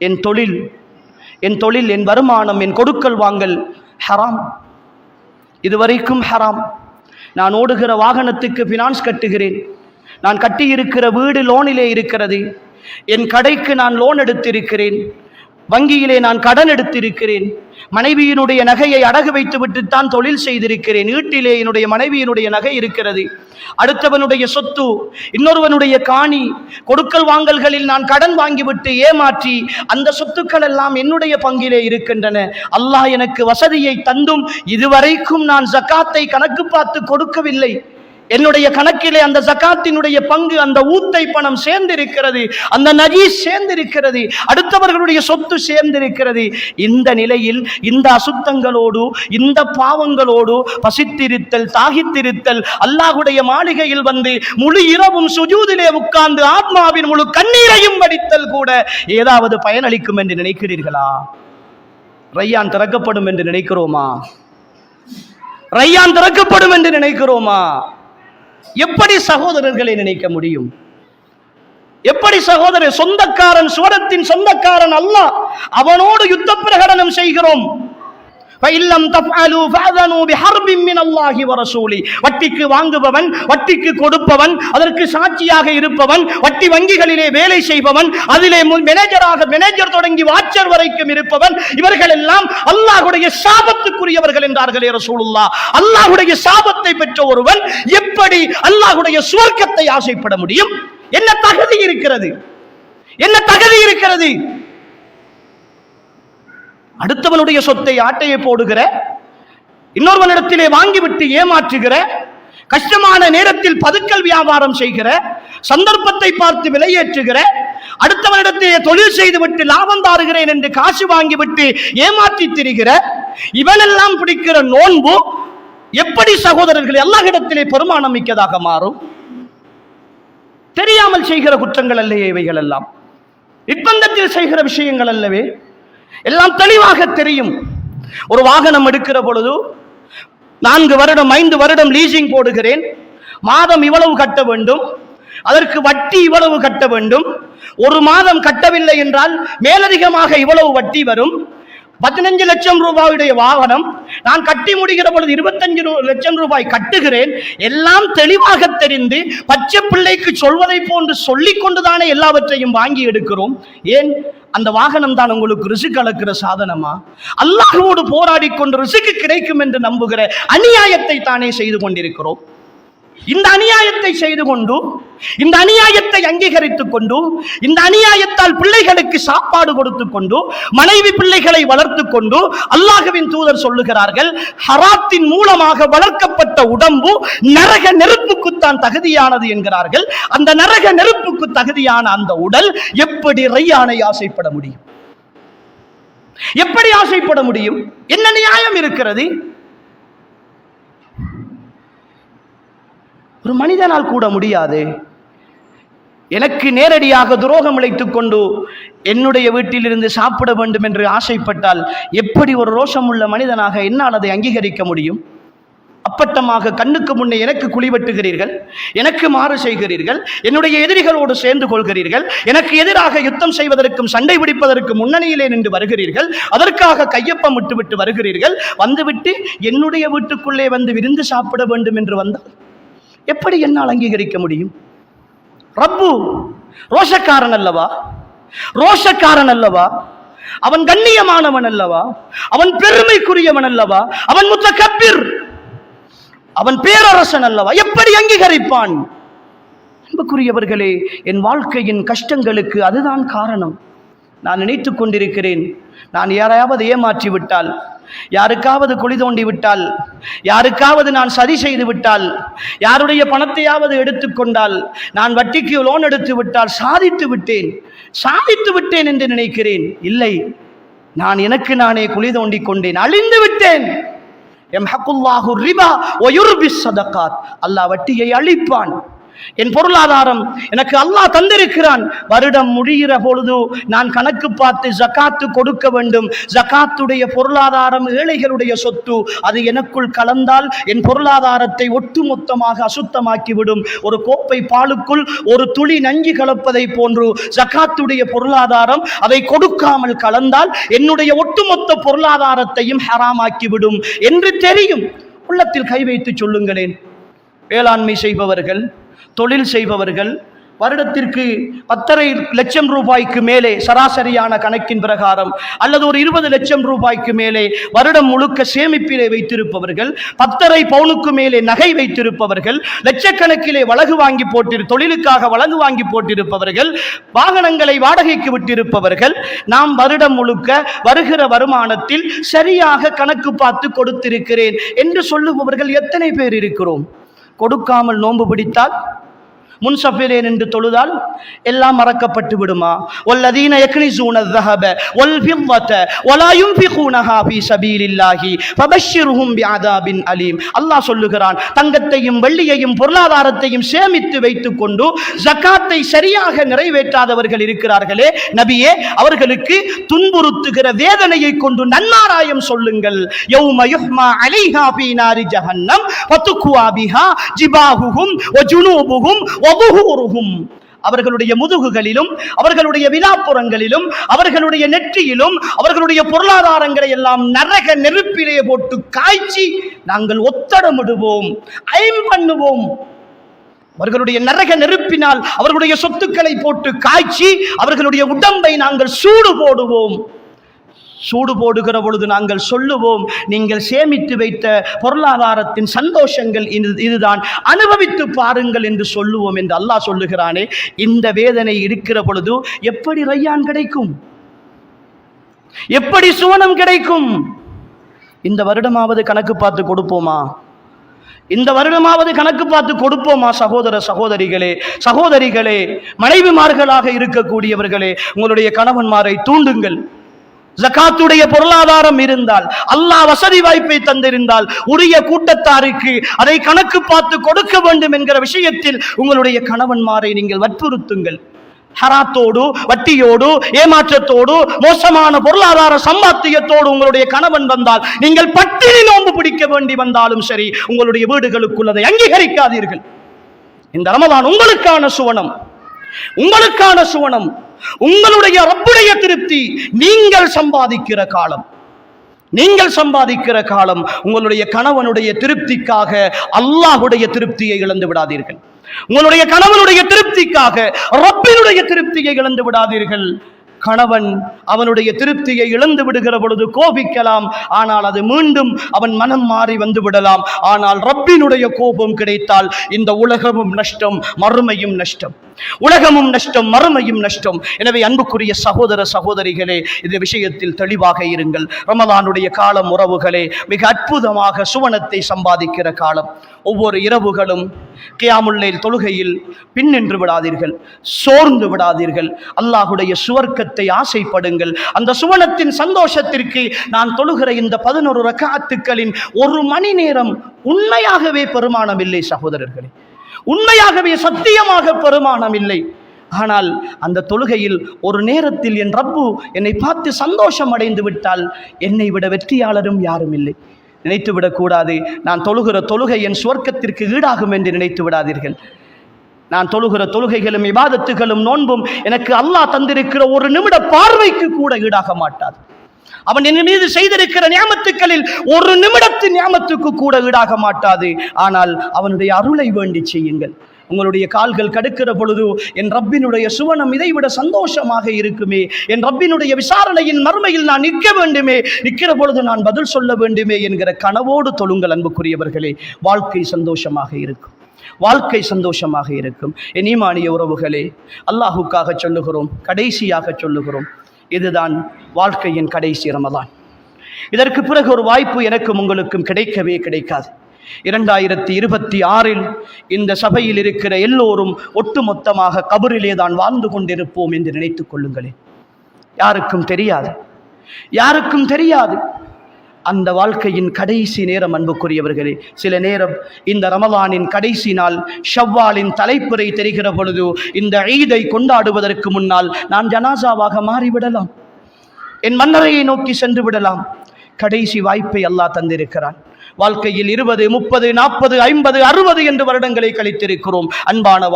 என் தொழில், என் வருமானம், என் கொடுக்கல் வாங்கல் ஹராம், இதுவரைக்கும் ஹராம். நான் ஓடுகிற வாகனத்துக்கு ஃபினான்ஸ் கட்டுகிறேன், நான் கட்டியிருக்கிற வீடு லோனிலே இருக்கிறது, என் கடைக்கு நான் லோன் எடுத்திருக்கிறேன், வங்கியிலே நான் கடன் எடுத்திருக்கிறேன், மனைவியினுடைய நகையை அடகு வைத்து விட்டுத்தான் தொழில் செய்திருக்கிறேன், வீட்டிலே என்னுடைய மனைவியினுடைய நகை இருக்கிறது, அடுத்தவனுடைய சொத்து, இன்னொருவனுடைய காணி, கொடுக்கல் வாங்கல்களில் நான் கடன் வாங்கிவிட்டு ஏமாற்றி அந்த சொத்துக்கள் எல்லாம் என்னுடைய பங்கிலே இருக்கின்றன. அல்லாஹ் எனக்கு வசதியை தந்தும் இதுவரைக்கும் நான் ஜகாத்தை கணக்கு பார்த்து கொடுக்கவில்லை. என்னுடைய கணக்கிலே அந்த ஜகாத்தினுடைய பங்கு, அந்த ஊத்தை பணம் சேர்ந்திருக்கிறது, அந்த நஜீஸ் சேர்ந்திருக்கிறது, அடுத்தவர்களுடைய சொத்து சேர்ந்திருக்கிறது. இந்த நிலையில் இந்த அசுத்தங்களோடு, இந்த பாவங்களோடு பசித்திருத்தல், தாகித்திருத்தல், அல்லாஹ்வுடைய மாளிகையில் வந்து முழு இரவும் சுஜூதிலே உட்கார்ந்து ஆத்மாவின் முழு கண்ணீரையும் வடித்தல் கூட ஏதாவது பயனளிக்கும் என்று நினைக்கிறீர்களா? ரையான் திறக்கப்படும் என்று நினைக்கிறோமா? ரையான் திறக்கப்படும் என்று நினைக்கிறோமா? எப்படி சகோதரர்களை நினைக்க முடியும்? எப்படி சகோதரர்? சொந்தக்காரன், சுவரத்தின் சொந்தக்காரன் அல்லாஹ், அவனோடு யுத்த பிரகடனம் செய்கிறோம். வட்டிக்கு வாங்குபவன், வட்டிக்கு கொடுப்பவன், அதற்கு சாட்சியாக இருப்பவன், வட்டி வங்கிகளிலே வேலை செய்பவன், அதிலே மேனேஜர் தொடங்கி வாட்சர் வரைக்கும் இருப்பவன், இவர்கள் எல்லாம் அல்லாஹ்வுடைய சாபத்துக்குரியவர்கள் என்றார்களே ரசூலுல்லாஹ். அல்லாஹ்வுடைய சாபத்தை பெற்ற ஒருவன் எப்படி அல்லாஹ்வுடைய சுவர்க்கத்தை ஆசைப்பட முடியும்? என்ன தகுதி இருக்கிறது? என்ன தகுதி இருக்கிறது? அடுத்தவனுடைய சொத்தை ஆட்டையை போடுகிற, இன்னொருவனிடத்திலே வாங்கிவிட்டு ஏமாற்றுகிற, கஷ்டமான நேரத்தில் பதுக்கல் வியாபாரம் செய்கிற, சந்தர்ப்பத்தை பார்த்து விலையேற்றுகிற, அடுத்தவனிடத்திலே தொழில் செய்துவிட்டு லாபம் தாருகிறேன் என்று காசு வாங்கிவிட்டு ஏமாற்றி திரிகிற, இவனெல்லாம் பிடிக்கிற நோன்பு எப்படி சகோதரர்கள் அல்லாஹ்விடத்திலே பெருமானம் மிக்கதாக மாறும்? தெரியாமல் செய்கிற குற்றங்கள் அல்லவே இவைகள் எல்லாம், நிர்பந்தத்தில் செய்கிற விஷயங்கள் அல்லவே, எல்லாம் தெளிவாக தெரியும். ஒரு வாகனம் எடுக்கிற பொழுது 4 வருடம் 5 வருடம் லீசிங் போடுகிறேன், மாதம் இவ்வளவு கட்ட வேண்டும், அதற்கு வட்டி இவ்வளவு கட்ட வேண்டும், ஒரு மாதம் கட்டவில்லை என்றால் மேலதிகமாக இவ்வளவு வட்டி வரும். 15 லட்சம் ரூபாயுடைய வாகனம் நான் கட்டி முடிகிற பொழுது 25 லட்சம் ரூபாய் கட்டுகிறேன். எல்லாம் தெளிவாக தெரிந்து பச்சை பிள்ளைக்கு சொல்வதை போன்று சொல்லிக் கொண்டுதானே எல்லாவற்றையும் வாங்கி எடுக்கிறோம். ஏன்? அந்த வாகனம் தான் உங்களுக்கு ரிஸ்க் அளக்கிற சாதனமா? அல்லாஹ்வோடு போராடி கொண்டு ரிஸ்க் கிடைக்கும் என்று நம்புகிற அநியாயத்தை தானே செய்து கொண்டிருக்கிறோம். இந்த அநியாயத்தை செய்து கொண்டு, இந்த அநியாயத்தை அங்கீகரித்துக் கொண்டு, இந்த அநியாயத்தால் பிள்ளைகளுக்கு சாப்பாடு கொடுத்து கொண்டு, மனைவி பிள்ளைகளை வளர்த்து கொண்டு, அல்லாஹ்வின் தூதர் சொல்லுகிறார்கள், ஹராத்தின் மூலமாக வளர்க்கப்பட்ட உடம்பு நரக நெருப்புக்குத்தான் தகுதியானது என்கிறார்கள். அந்த நரக நெருப்புக்கு தகுதியான அந்த உடல் எப்படி ரையானை ஆசைப்பட முடியும்? எப்படி ஆசைப்பட முடியும்? என்ன நியாயம் இருக்கிறது? ஒரு மனிதனால் கூட முடியாது. எனக்கு நேரடியாக துரோகம் இழைத்துக் கொண்டு என்னுடைய வீட்டிலிருந்து சாப்பிட வேண்டும் என்று ஆசைப்பட்டால் எப்படி ஒரு ரோஷம் உள்ள மனிதனாக என்னால் அதை அங்கீகரிக்க முடியும்? அப்பட்டமாக கண்ணுக்கு முன்னே எனக்கு குழிவெட்டுகிறீர்கள், எனக்கு மாறு செய்கிறீர்கள், என்னுடைய எதிரிகளோடு சேர்ந்து கொள்கிறீர்கள், எனக்கு எதிராக யுத்தம் செய்வதற்கும் சண்டை பிடிப்பதற்கு முன்னணியிலே நின்று வருகிறீர்கள், அதற்காக கையொப்பம் விட்டு வருகிறீர்கள், வந்துவிட்டு என்னுடைய வீட்டுக்குள்ளே வந்து விருந்து சாப்பிட வேண்டும் என்று வந்தால் எப்படி என்னால் அங்கீகரிக்க முடியும்? ரப்பு ரோஷக்காரன் அல்லவா? ரோஷக்காரன் அல்லவா? அவன் கண்ணியமானவன் அல்லவா? அவன் பெருமைக்குரியவன் அல்லவா? அவன் முத்தகப்பீர், அவன் பேரரசன் அல்லவா? எப்படி அங்கீகரிப்பான்? அன்புக்குரியவர்களே, என் வாழ்க்கையின் கஷ்டங்களுக்கு அதுதான் காரணம். நான் நினைத்துக் கொண்டிருக்கிறேன், நான் யாரையாவது ஏமாற்றி விட்டால், யாருக்காவது குழி தோண்டி விட்டால், யாருக்காவது நான் சதி செய்து விட்டால், யாருடைய பணத்தையாவது எடுத்துக்கொண்டால், நான் வட்டிக்கு லோன் எடுத்து விட்டால் சாதித்து விட்டேன் என்று நினைக்கிறேன். இல்லை, நான் எனக்கு நானே குழி தோண்டி கொண்டேன், அழிந்து விட்டேன். அல்லாஹ் வட்டியை அழிப்பான். என் பொருளாதாரம் எனக்கு அல்லாஹ் தந்திருக்கிறான். வருடம் முடிகிற பொழுது நான் கணக்கு பார்த்து ஜகாத்து கொடுக்க வேண்டும். ஜகாத்துடைய பொருளாதாரம் ஏழைகளுடைய சொத்து. அது எனக்குள் கலந்தால் என் பொருளாதாரத்தை ஒட்டுமொத்தமாக அசுத்தமாக்கிவிடும். ஒரு கோப்பை பாலுக்குள் ஒரு துளி நஞ்சு கலப்பதை போன்று ஜகாத்துடைய பொருளாதாரம் அதை கொடுக்காமல் கலந்தால் என்னுடைய ஒட்டுமொத்த பொருளாதாரத்தையும் ஹராமாக்கிவிடும் என்று தெரியும். உள்ளத்தில் கை வைத்து சொல்லுங்களேன். வேளாண்மை செய்பவர்கள், தொழில் செய்பவர்கள் வருடத்திற்கு 10.5 லட்சம் ரூபாய்க்கு மேலே சராசரியான கணக்கின் பிரகாரம் அல்லது ஒரு 20 லட்சம் ரூபாய்க்கு மேலே வருடம் முழுக்க சேமிப்பிலே வைத்திருப்பவர்கள், 10.5 பவுனுக்கு மேலே நகை வைத்திருப்பவர்கள், லட்சக்கணக்கிலே வழகு வாங்கி தொழிலுக்காக வழகு வாங்கி போட்டிருப்பவர்கள், வாகனங்களை வாடகைக்கு விட்டிருப்பவர்கள், நாம் வருடம் முழுக்க வருகிற வருமானத்தில் சரியாக கணக்கு பார்த்து கொடுத்திருக்கிறேன் என்று சொல்லுபவர்கள் எத்தனை பேர் இருக்கிறோம்? கொடுக்காமல் நோன்பு பிடித்தால், முன்சஃபிலே நின்று தொழுதால் எல்லாம் மறக்கப்பட்டு விடுமா? வல்லதீன யக்னிஸூன الذهب والفضة ولا ينفقونها في سبيل الله فبشرهم بعذاب أليم. அல்லாஹ் சொல்லுகிறான், தங்கத்தையும் வெள்ளியையும் பொருளாதாரத்தையும் சேமித்து வைத்துக் கொண்டு ஜகாத்தை சரியாக நிறைவேற்றாதவர்கள் இருக்கிறார்களே நபியே, அவர்களுக்கு துன்புறுத்துகிற வேதனையை கொண்டு நன்மாராயம் சொல்லுங்கள். யௌம யுஹ்மா அலைஹா ஃபீ நாரி ஜஹன்னம் ஃபதுக்வா பிஹா ஜிபாஹுஹும் வஜுனூபுஹும் வதுஹூருஹும். அவர்களுடைய முதுகுகளிலும் அவர்களுடைய விலாப்புறங்களிலும் அவர்களுடைய நெற்றியிலும் அவர்களுடைய பொருளாதாரங்களை எல்லாம் நரக நெருப்பிலே போட்டு காய்ச்சி நாங்கள் ஒத்தடமிடுவோம், ஐம் பண்ணுவோம். அவர்களுடைய நரக நெருப்பினால் அவர்களுடைய சொத்துக்களை போட்டு காய்ச்சி அவர்களுடைய உடம்பை நாங்கள் சூடு போடுவோம். சூடு போடுகிற பொழுது நாங்கள் சொல்லுவோம், நீங்கள் சேமித்து வைத்த பொருளாதாரத்தின் சந்தோஷங்கள் இதுதான், அனுபவித்து பாருங்கள் என்று சொல்லுவோம் என்று அல்லாஹ் சொல்லுகிறானே. இந்த வேதனை இருக்கிற பொழுது எப்படி ரையான் கிடைக்கும்? எப்படி சுவனம் கிடைக்கும்? இந்த வருடமாவது கணக்கு பார்த்து கொடுப்போமா? இந்த வருடமாவது கணக்கு பார்த்து கொடுப்போமா? சகோதர சகோதரிகளே, மனைவிமார்களாக இருக்கக்கூடியவர்களே, உங்களுடைய கணவன்மாரை தூண்டுங்கள். ஜகாத்துடைய பொருளாதாரம் இருந்தால், அல்லாஹ் வசதி வாய்ப்பை தந்திருந்தால், உரிய கூட்டத்தாருக்கு அதை கணக்கு பார்த்து கொடுக்க வேண்டும் என்கிற விஷயத்தில் உங்களுடைய கணவன்மாரை நீங்கள் வற்புறுத்துங்கள். ஹராத்தோடு, வட்டியோடு, ஏமாற்றத்தோடு, மோசமான பொருளாதார சம்பாத்தியத்தோடு உங்களுடைய கணவன் வந்தால் நீங்கள் பட்டினி நோன்பு பிடிக்க வேண்டி வந்தாலும் சரி, உங்களுடைய வீடுகளுக்குள் அதை அங்கீகரிக்காதீர்கள். இந்த ரமலான் உங்களுக்கான சுவனம், உங்களுக்கான சுவனம், உங்களுடைய ரப்புடைய திருப்தி. நீங்கள் சம்பாதிக்கிற காலம் உங்களுடைய கணவனுடைய திருப்திக்காக அல்லாஹ்வுடைய திருப்தியை இழந்து விடாதீர்கள். உங்களுடைய கணவனுடைய திருப்திக்காக ரப்பினுடைய திருப்தியை இழந்து விடாதீர்கள். கணவன் அவனுடைய திருப்தியை இழந்து விடுகிற பொழுது கோபிக்கலாம், ஆனால் அது மீண்டும் அவன் மனம் மாறி வந்து விடலாம். ஆனால் ரப்பினுடைய கோபம் கிடைத்தால் இந்த உலகமும் நஷ்டம், மறுமையும் நஷ்டம். உலகமும் நஷ்டம், மறுமையும் நஷ்டம். எனவே அன்புக்குரிய சகோதர சகோதரிகளே, இந்த விஷயத்தில் தெளிவாக இருங்கள். ரமலானுடைய காலம் உறவுகளே மிக அற்புதமாக சுவனத்தை சம்பாதிக்கிற காலம். ஒவ்வொரு இரவுகளும் கியாமுல் லைல் தொழுகையில் பின்னின்று விடாதீர்கள், சோர்ந்து விடாதீர்கள். அல்லாஹ்வுடைய சுவர்க்கத்தை ஆசைப்படுங்கள். அந்த சுவனத்தின் சந்தோஷத்திற்கு நான் தொழுகிற இந்த 11 ரக்காத்துக்களின் 1 மணி நேரம் உண்மையாகவே பெருமானம் இல்லை சகோதரர்களே, உண்மையாகவே சத்தியமாக பெருமானம் இல்லை. ஆனால் அந்த தொழுகையில் ஒரு நேரத்தில் என் ரப்பு என்னை பார்த்து சந்தோஷம் அடைந்து விட்டால் என்னை விட வெற்றியாளரும் யாரும் இல்லை. நினைத்து விடக்கூடாது, நான் தொழுகிற தொழுகை என் சுவர்க்கத்திற்கு ஈடாகும் என்று நினைத்து விடாதீர்கள். நான் தொழுகிற தொழுகைகளும் இபாதத்துகளும் நோன்பும் எனக்கு அல்லாஹ் தந்திருக்கிற 1 நிமிட பார்வைக்கு கூட ஈடாக மாட்டாது. அவன் என் மீது செய்திருக்கிற நியாமத்துக்களில் 1 நிமிடத்தின் நியாமத்துக்கு கூட ஈடாக மாட்டாது. ஆனால் அவனுடைய அருளை வேண்டி செய்யுங்கள். உங்களுடைய கால்கள் கடுக்கிற பொழுது என் ரப்பினுடைய சுவனம் இதைவிட சந்தோஷமாக இருக்குமே, என் ரப்பினுடைய விசாரணையின் மறுமையில் நான் நிற்க வேண்டுமே, நிற்கிற பொழுது நான் பதில் சொல்ல வேண்டுமே என்கிற கனவோடு தொழுங்கள். அன்புக்குரியவர்களே, வாழ்க்கை சந்தோஷமாக இருக்கும், வாழ்க்கை சந்தோஷமாக இருக்கும். என் ஈமானிய உறவுகளே, அல்லாஹுக்காக சொல்லுகிறோம், கடைசியாக சொல்லுகிறோம், இதுதான் வாழ்க்கையின் கடைசி ரமலான். இதற்கு பிறகு ஒரு வாய்ப்பு எனக்கும் உங்களுக்கும் கிடைக்கவே கிடைக்காது. 2026 இந்த சபையில் இருக்கிற எல்லோரும் ஒட்டுமொத்தமாக கபரிலே தான் வாழ்ந்து கொண்டிருப்போம் என்று நினைத்துக் கொள்ளுங்களேன். யாருக்கும் தெரியாது, யாருக்கும் தெரியாது. அந்த வாழ்க்கையின் கடைசி நேரம் அன்புக்குரியவர்களே, சில நேரம் இந்த ரமலானின் கடைசி நாள் ஷவ்வாலின் தலைப்புரை தெரிகிற பொழுது இந்த ஈதை கொண்டாடுவதற்கு முன்னால் நான் ஜனாசாவாக மாறிவிடலாம், என் மன்னரையை நோக்கி சென்று விடலாம். கடைசி வாய்ப்பை அல்லாஹ் தந்திருக்கிறான். வாழ்க்கையில் 20, 30, 40, 50, 60 என்று வருடங்களை கழித்திருக்கிறோம். அன்பான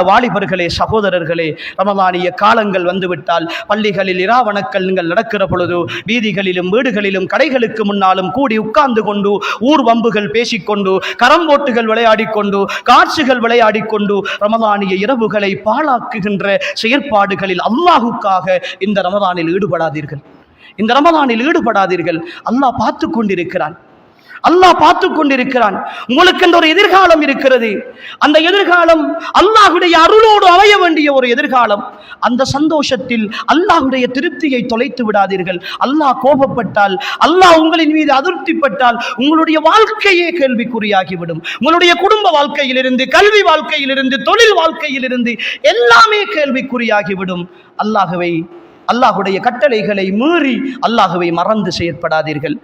வாலிபர்களே, சகோதரர்களே, ரமலானிய காலங்கள் வந்துவிட்டால் பள்ளிகளில் இராவணக்கள் நீங்கள் நடக்கிற பொழுது வீதிகளிலும் வீடுகளிலும் கடைகளுக்கு முன்னாலும் கூடி உட்கார்ந்து கொண்டு ஊர் வம்புகள் பேசிக்கொண்டு கரம்போட்டுகள் விளையாடிக்கொண்டு காட்சிகள் விளையாடிக்கொண்டு ரமலானிய இரவுகளை பாழாக்குகின்ற செயற்பாடுகளில் அல்லாஹுக்காக இந்த ரமலானில் ஈடுபடாதீர்கள். அல்லாஹ் பார்த்து கொண்டிருக்கிறான். உங்களுக்கு ஒரு எதிர்காலம் இருக்கிறது. அந்த எதிர்காலம் அல்லாஹ்வுடைய அருளோடு அமைய வேண்டிய ஒரு எதிர்காலம். அந்த சந்தோஷத்தில் அல்லாஹ்வுடைய திருப்தியை தொலைத்து விடாதீர்கள். அல்லாஹ் கோபப்பட்டால், அல்லாஹ் உங்களின் மீது அதிருப்திப்பட்டால் உங்களுடைய வாழ்க்கையே கேள்விக்குறியாகிவிடும். உங்களுடைய குடும்ப வாழ்க்கையிலிருந்து, கல்வி வாழ்க்கையிலிருந்து, தொழில் வாழ்க்கையிலிருந்து எல்லாமே கேள்விக்குறியாகிவிடும். அல்லாஹ்வுடைய கட்டளைகளை மீறி அல்லாஹ்வை மறந்து செயற்படாதீர்கள்.